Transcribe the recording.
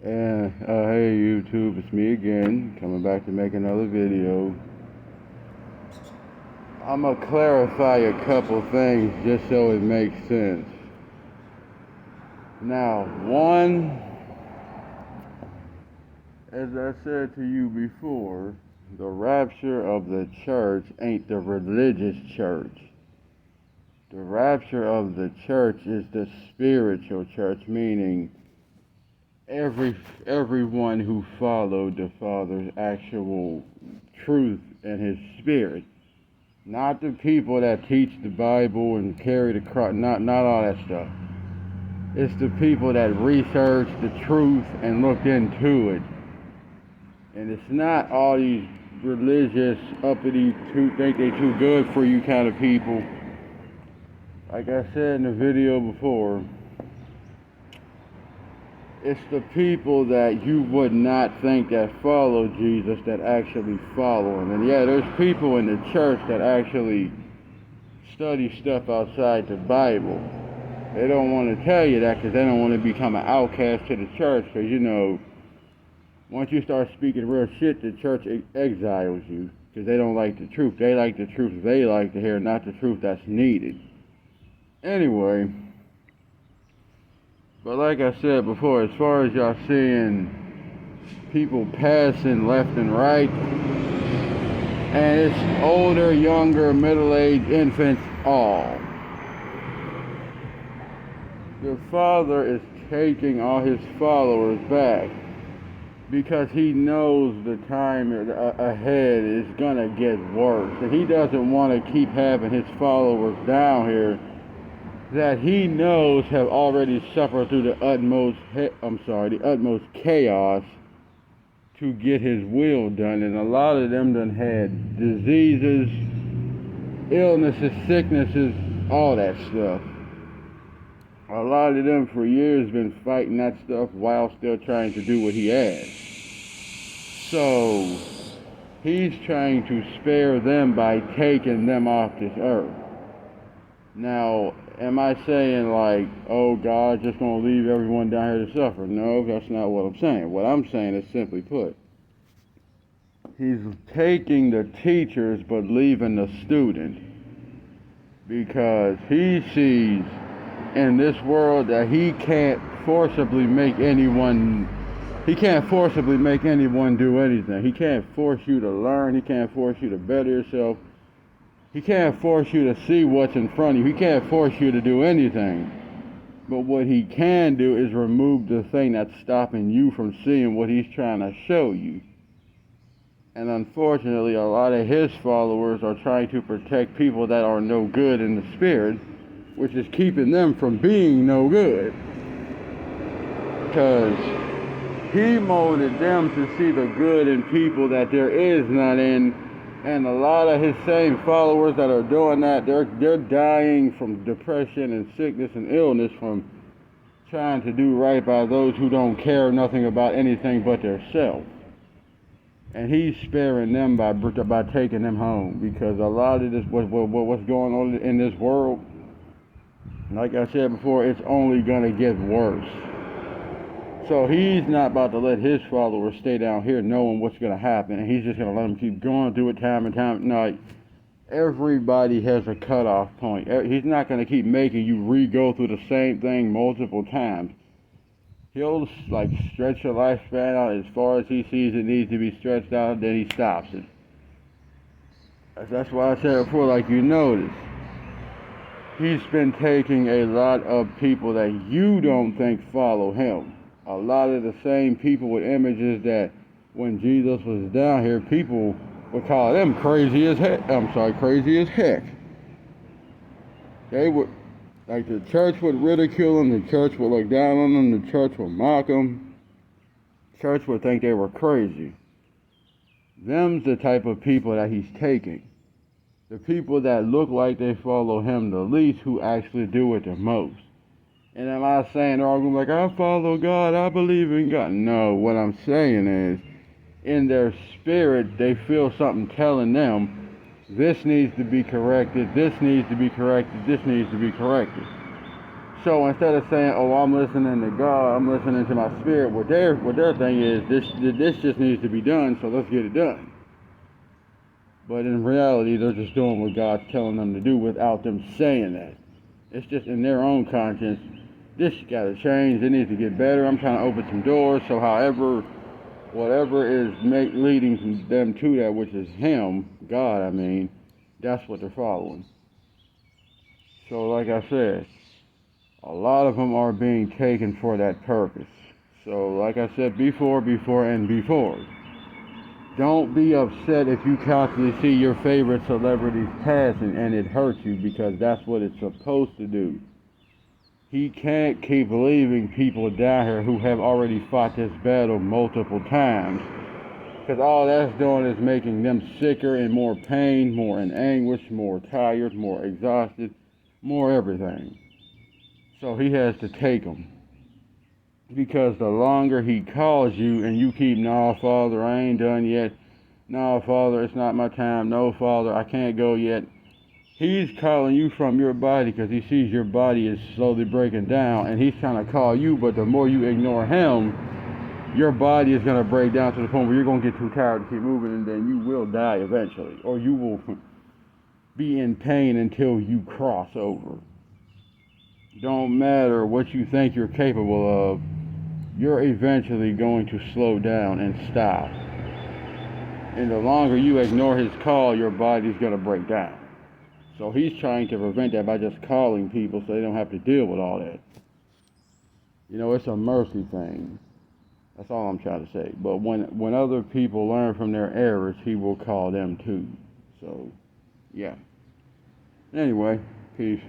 Hey YouTube, it's me again, coming back to make another video. I'm gonna clarify a couple things just so it makes sense. Now, one, as I said to you before, the rapture of the church ain't the religious church. The rapture of the church is the spiritual church, meaning everyone who followed the Father's actual truth and his spirit. Not the people that teach the Bible and carry the cross, not all that stuff. It's the people that research the truth and looked into it. And it's not all these religious, uppity, think they too good for you kind of people. Like I said in the video before, it's the people that you would not think that follow Jesus that actually follow him. And yeah, there's people in the church that actually study stuff outside the Bible. They don't want to tell you that because they don't want to become an outcast to the church. Because, once you start speaking real shit, the church exiles you because they don't like the truth. They like the truth they like to hear, not the truth that's needed. Anyway, but like I said before, as far as y'all seeing people passing left and right, and it's older, younger, middle-aged infants, all. The Father is taking all his followers back because he knows the time ahead is going to get worse. And he doesn't want to keep having his followers down here that he knows have already suffered through the utmost chaos to get his will done. And a lot of them done had diseases, illnesses, sicknesses, all that stuff. A lot of them for years been fighting that stuff while still trying to do what he has. So he's trying to spare them by taking them off this earth. Now, am I saying like, oh, God's just going to leave everyone down here to suffer? No, that's not what I'm saying. What I'm saying is simply put, he's taking the teachers but leaving the student because he sees in this world that he can't forcibly make anyone do anything. He can't force you to learn. He can't force you to better yourself. He can't force you to see what's in front of you. He can't force you to do anything. But what he can do is remove the thing that's stopping you from seeing what he's trying to show you. And unfortunately, a lot of his followers are trying to protect people that are no good in the spirit, which is keeping them from being no good. Because he molded them to see the good in people that there is none in. And a lot of his same followers that are doing that, they're dying from depression and sickness and illness from trying to do right by those who don't care nothing about anything but themselves. And he's sparing them by taking them home, because a lot of this, what's going on in this world, like I said before, it's only gonna get worse. So he's not about to let his followers stay down here knowing what's going to happen, and he's just going to let them keep going through it time and time. No, everybody has a cutoff point. He's not going to keep making you re-go through the same thing multiple times. He'll stretch your lifespan out as far as he sees it needs to be stretched out, then he stops it. That's why I said before, like you notice, he's been taking a lot of people that you don't think follow him. A lot of the same people with images that when Jesus was down here, people would call them crazy as heck. Crazy as heck. They would, the church would ridicule them, the church would look down on them, the church would mock them. The church would think they were crazy. Them's the type of people that he's taking. The people that look like they follow him the least, who actually do it the most. And am I saying they're all going to be like, I follow God, I believe in God? No, what I'm saying is, in their spirit, they feel something telling them, this needs to be corrected, this needs to be corrected, this needs to be corrected. So instead of saying, "Oh, I'm listening to God, I'm listening to my spirit," what their thing is, this just needs to be done, so let's get it done. But in reality, they're just doing what God's telling them to do without them saying that. It's just in their own conscience. This got to change. It needs to get better. I'm trying to open some doors. So, whatever is leading them to that, which is Him, God, I mean, that's what they're following. So, like I said, a lot of them are being taken for that purpose. So, like I said before, don't be upset if you constantly see your favorite celebrities passing and it hurts you, because that's what it's supposed to do. He can't keep leaving people down here who have already fought this battle multiple times, because all that's doing is making them sicker and more pain, more in anguish, more tired, more exhausted, more everything. So he has to take them. Because the longer he calls you and you keep, "No, Father, I ain't done yet. No, Father, it's not my time. No, Father, I can't go yet." He's calling you from your body because he sees your body is slowly breaking down, and he's trying to call you, but the more you ignore him, your body is going to break down to the point where you're going to get too tired to keep moving, and then you will die eventually, or you will be in pain until you cross over. Don't matter what you think you're capable of, you're eventually going to slow down and stop. And the longer you ignore his call, your body's going to break down. So he's trying to prevent that by just calling people so they don't have to deal with all that. You know, it's a mercy thing. That's all I'm trying to say. But when other people learn from their errors, he will call them too. So, yeah. Anyway, peace.